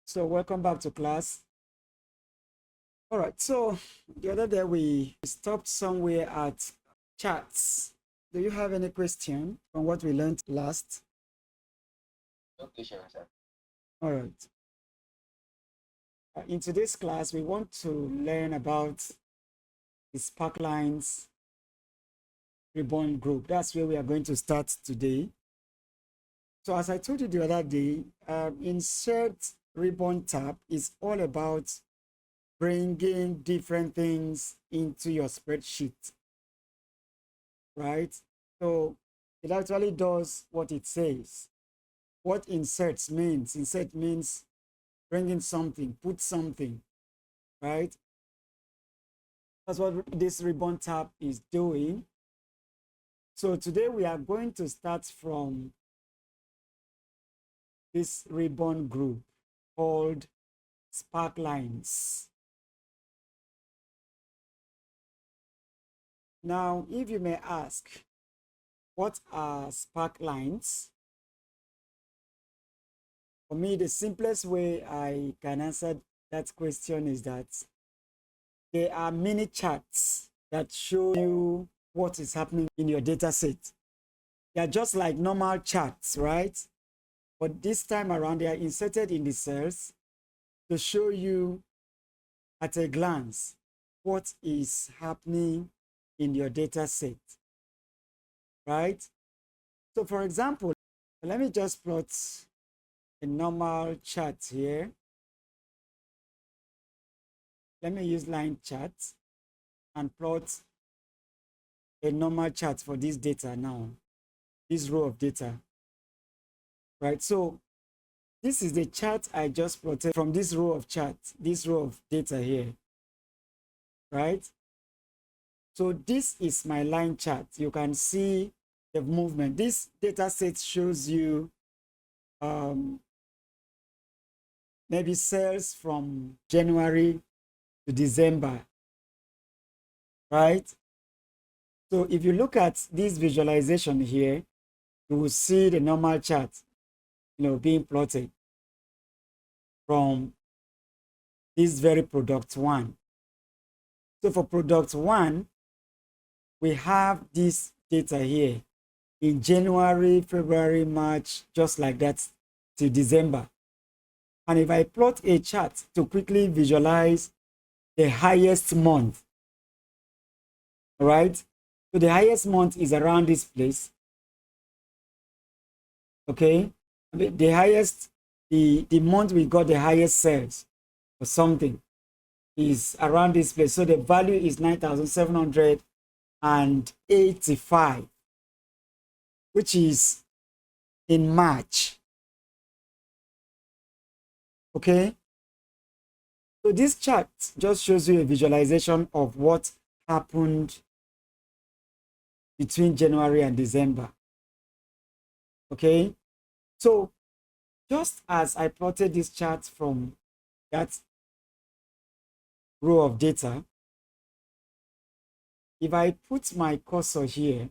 So welcome back to class. All right, so the other day we stopped somewhere at charts. Do you have any question on what we learned last? Okay, sure, sir. All right. In today's class, we want to learn about the Sparklines ribbon group. That's where we are going to start today. So as I told you the other day, insert ribbon tab is all about bringing different things into your spreadsheet, right? So it actually does what it says. What insert means bringing something, put something, right? That's what this ribbon tab is doing. So today we are going to start from this ribbon group called Sparklines. Now, if you may ask, what are Sparklines? For me, the simplest way I can answer that question is that they are mini charts that show you what is happening in your data set. They are just like normal charts, right? But this time around, they are inserted in the cells to show you at a glance what is happening in your data set, right? So for example, let me just plot a normal chart here. Let me use line chart and plot a normal chart for this data now, this row of data, right? So this is the chart I just plotted from this row of charts, this row of data here, right? So this is my line chart. You can see the movement. This data set shows you maybe sales from January to December, right? So if you look at this visualization here, you will see the normal chart, being plotted from this very product one. So for product one, we have this data here in January, February, March, just like that to December. And if I plot a chart to quickly visualize the highest month, all right? So the highest month is around this place, okay? The highest, the month we got the highest sales or something is around this place. So the value is 9,785, which is in March. Okay. So this chart just shows you a visualization of what happened between January and December. Okay. So just as I plotted this chart from that row of data, if I put my cursor here,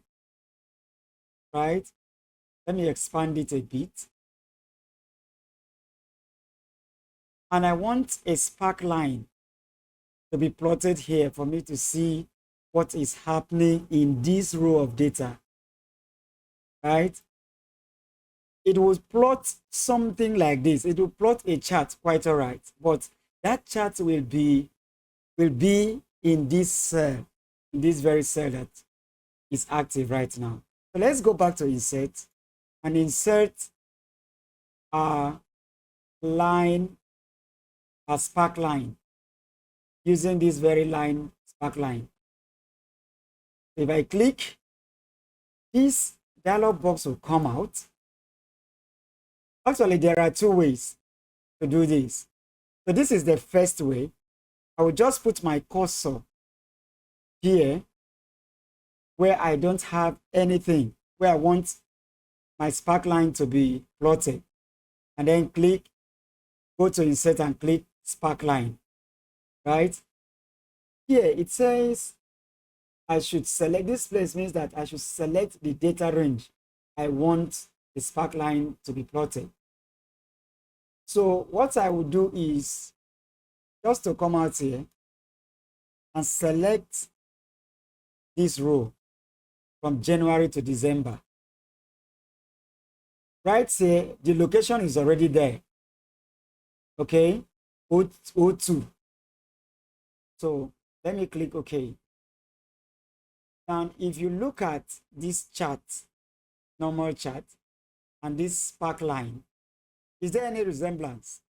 right? Let me expand it a bit. And I want a spark line to be plotted here for me to see what is happening in this row of data, right? It will plot something like this. It will plot a chart quite all right, but that chart will be in this cell, in this very cell that is active right now. So let's go back to insert and insert a line, a spark line, using this very line, spark line. If I click, this dialog box will come out. Actually, there are two ways to do this. So this is the first way. I will just put my cursor here where I don't have anything, where I want my spark line to be plotted. And then click, go to insert and click spark line, right? Here it says I should select, this place means that I should select the data range I want the spark line to be plotted. So what I will do is just to come out here and select this row from January to December. Right here, the location is already there. Okay, O2. So let me click OK. And if you look at this chart, normal chart, and this spark line, is there any resemblance?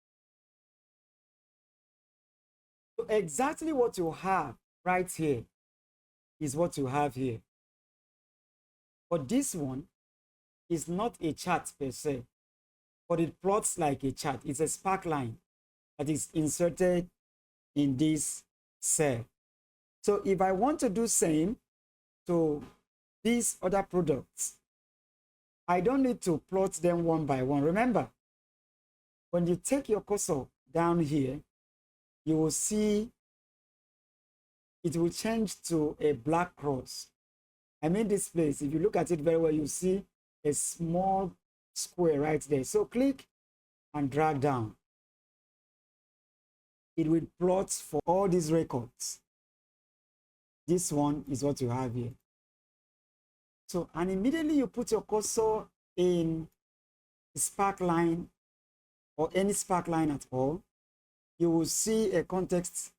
So exactly what you have right here is what you have here. But this one is not a chart per se, but it plots like a chart. It's a spark line that is inserted in this cell. So if I want to do same to these other products, I don't need to plot them one by one. Remember, when you take your cursor down here, you will see it will change to a black cross. I mean this place, if you look at it very well, you see a small square right there. So click and drag down. It will plot for all these records. This one is what you have here. So, and immediately you put your cursor in the spark line or any spark line at all, you will see a context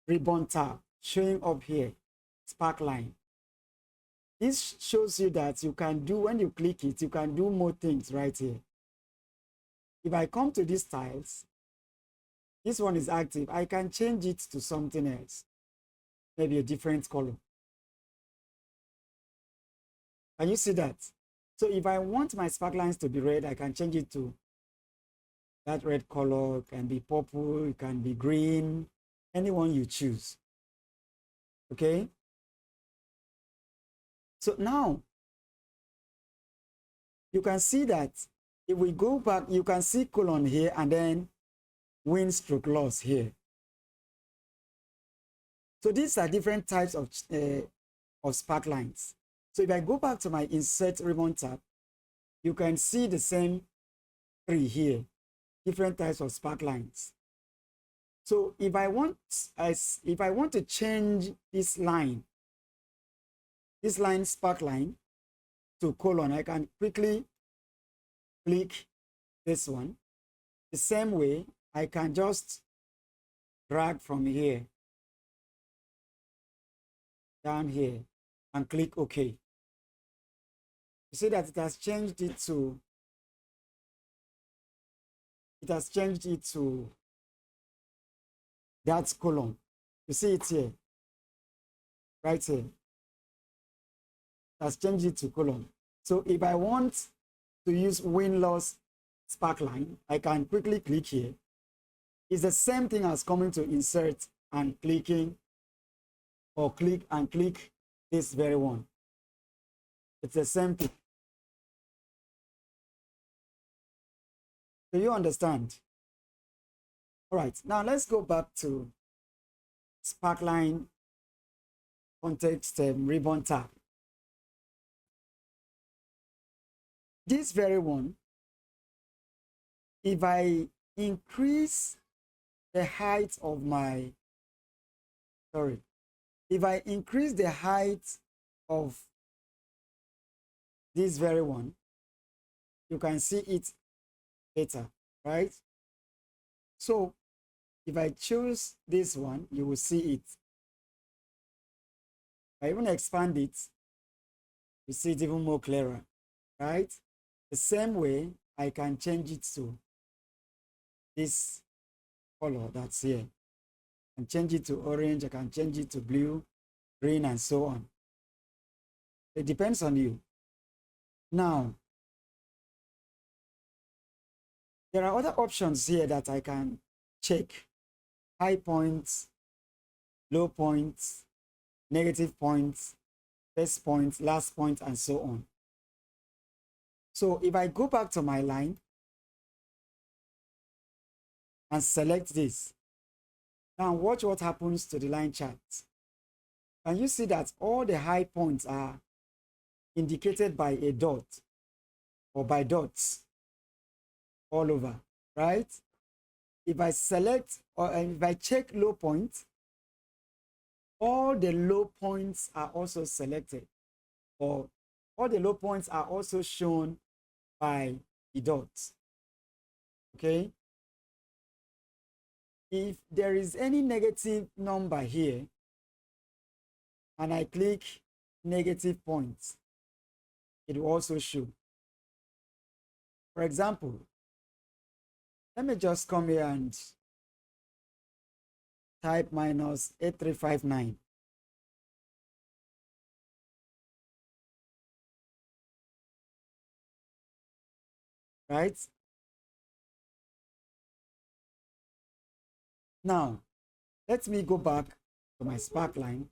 ribbon tab showing up here, spark line. This shows you that you can do, when you click it, you can do more things right here. If I come to these styles, this one is active. I can change it to something else, maybe a different color. Can you see that? So if I want my sparklines to be red, I can change it to that red color. It can be purple, it can be green, anyone you choose. Okay? So now, you can see that if we go back, you can see colon here and then win stroke loss here. So these are different types of sparklines. So if I go back to my insert ribbon tab, you can see the same three here, different types of sparklines. So if I want to change this line sparkline to colon, I can quickly click this one. The same way, I can just drag from here down here and click OK. You see that it has changed it to that column. You see it here, right here. It has changed it to column. So if I want to use win-loss sparkline, I can quickly click here. It's the same thing as coming to insert and clicking, or click and click this very one. It's the same thing. Do you understand? All right, now let's go back to Sparkline context ribbon tab. This very one, if I increase the height of my, if I increase the height of this very one, you can see it better, right? So if I choose this one, you will see it. If I even expand it, you see it even more clearer, right? The same way, I can change it to this color that's here. I can change it to orange, I can change it to blue, green, and so on. It depends on you. Now, there are other options here that I can check. High points, low points, negative points, first point, last point, and so on. So if I go back to my line and select this, now watch what happens to the line chart. Can you see that all the high points are indicated by a dot or by dots all over? right? If I select or if I check low point, all the low points are also selected, or all the low points are also shown by the dots. Okay? If there is any negative number here and I click negative points, it will also show. For example, let me just come here and type minus 8359. Right? Now, let me go back to my Sparkline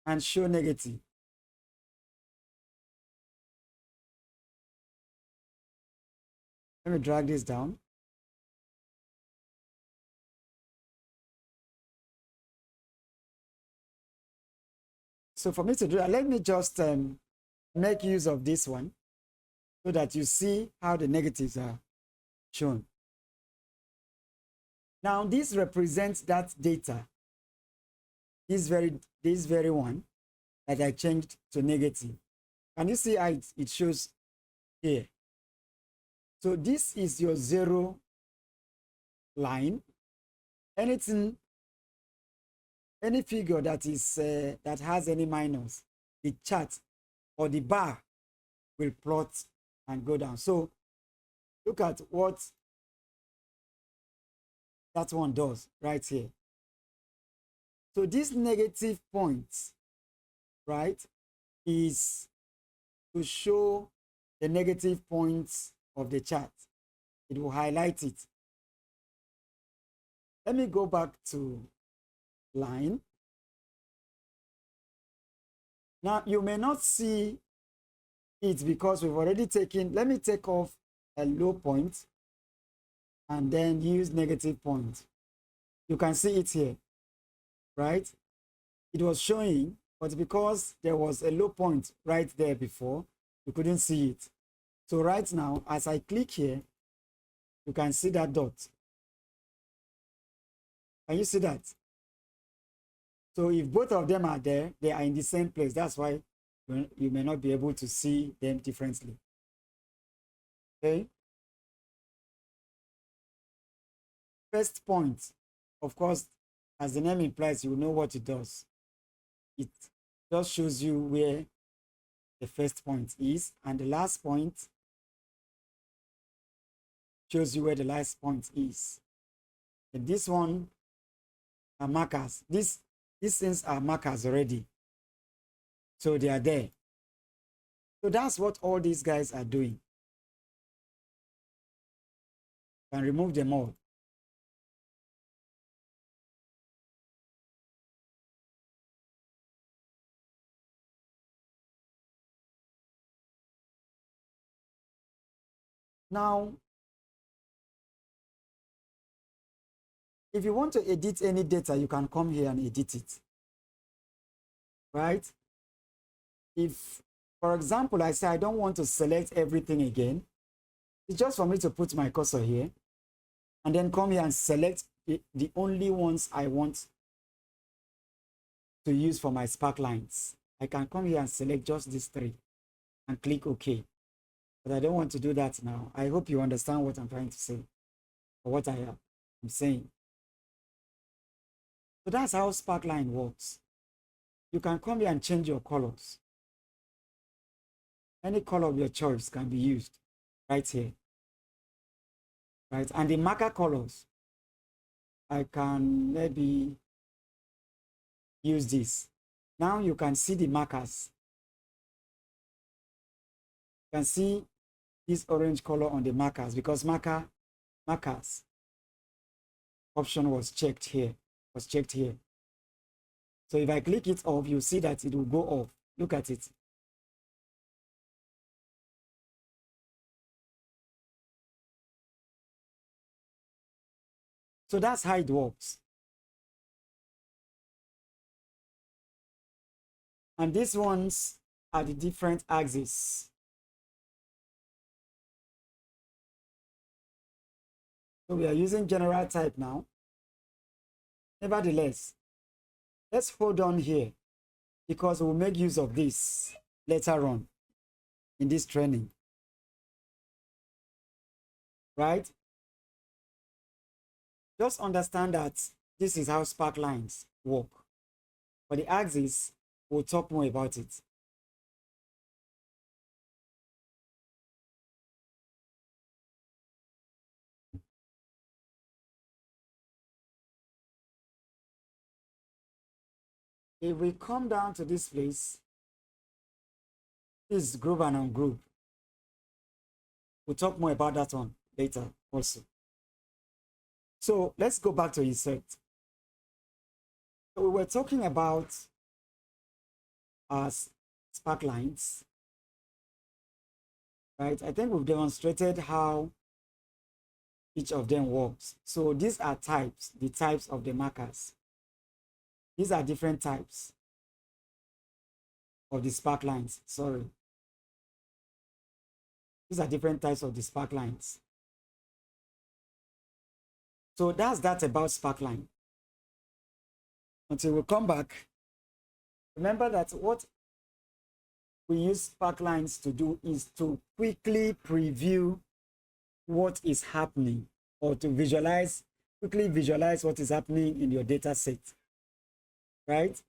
and show negative. Let me drag this down. So for me to do that, let me just make use of this one so that you see how the negatives are shown. Now this represents that data, this very one that I changed to negative. Can you see how it shows here? So this is your zero line. Anything, any figure that is that has any minus, the chart or the bar will plot and go down. So look at what that one does right here. So this negative point, right, is to show the negative points of the chart. It will highlight it. Let me go back to line. Now you may not see it because we've already taken, let me take off a low point and then use negative point. You can see it here, right? It was showing, but because there was a low point right there before, you couldn't see it. So right now, as I click here, you can see that dot. Can you see that? So if both of them are there, they are in the same place. That's why you may not be able to see them differently. Okay. First point, of course, as the name implies, you know what it does. It just shows you where the first point is, and the last point shows you where the last point is. And this one are markers. These things are markers already. So they are there. So that's what all these guys are doing. You can remove them all. Now, if you want to edit any data, you can come here and edit it. Right? If, for example, I say I don't want to select everything again, it's just for me to put my cursor here and then come here and select the only ones I want to use for my Sparklines. I can come here and select just these three and click OK. But I don't want to do that now. I hope you understand what I'm trying to say or what I'm saying. So that's how Sparkline works. You can come here and change your colors. Any color of your choice can be used right here. Right? And the marker colors, I can maybe use this. Now you can see the markers. You can see this orange color on the markers because markers option was checked here. So if I click it off, you see that it will go off. Look at it. So that's how it works. And these ones are the different axes. So we are using general type now. Nevertheless, let's hold on here because we'll make use of this later on in this training. Right? Just understand that this is how sparklines work. For the axis, we'll talk more about it. If we come down to this place, this is group and ungroup. We'll talk more about that one later also. So let's go back to insert. So we were talking about sparklines, right? I think we've demonstrated how each of them works. So these are types, the types of the markers. These are different types of the sparklines. Sorry. These are different types of the sparklines. So that's that about sparkline. Until we come back, remember that what we use sparklines to do is to quickly preview what is happening or to quickly visualize what is happening in your data set, right?